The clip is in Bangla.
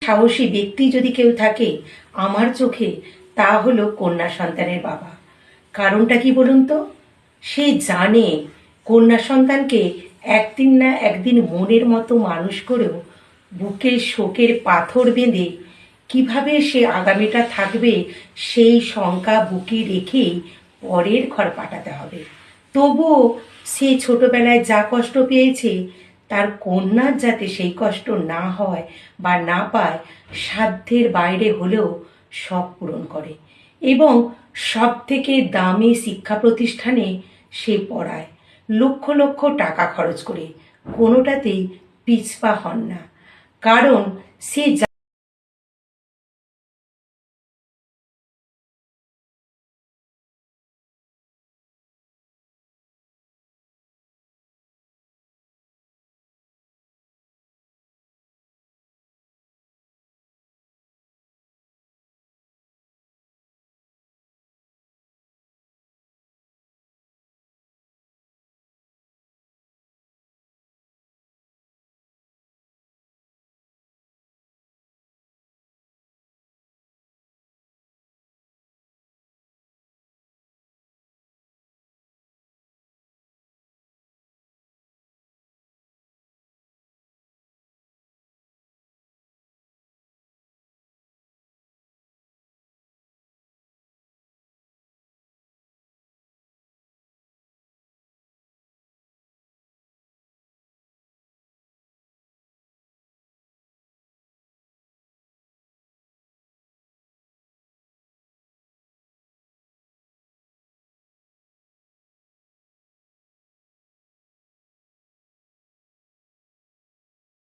সাহসী ব্যক্তি যদি কেউ থাকে আমার চোখে, তা হলো কন্যা সন্তানের বাবা। কারণটা কি বলুন তো? সে জানে কন্যা সন্তানকে একদিন না একদিন মনের মতো মানুষ করেও বুকে শোকের পাথর বেঁধে কিভাবে সে আগামীটা থাকবে সেই শঙ্কা বুকে রেখেই পরের ঘর পাঠাতে হবে। তবুও সে ছোটবেলায় যা কষ্ট পেয়েছে তার কন্যার যাতে সেই কষ্ট না হয় বা না পায়, সাধ্যের বাইরে হলেও সব পূরণ করে এবং সব থেকে দামি শিক্ষা প্রতিষ্ঠানে সে পড়ায় লক্ষ লক্ষ টাকা খরচ করে, কোনোটাতেই পিছপা হন না। কারণ সে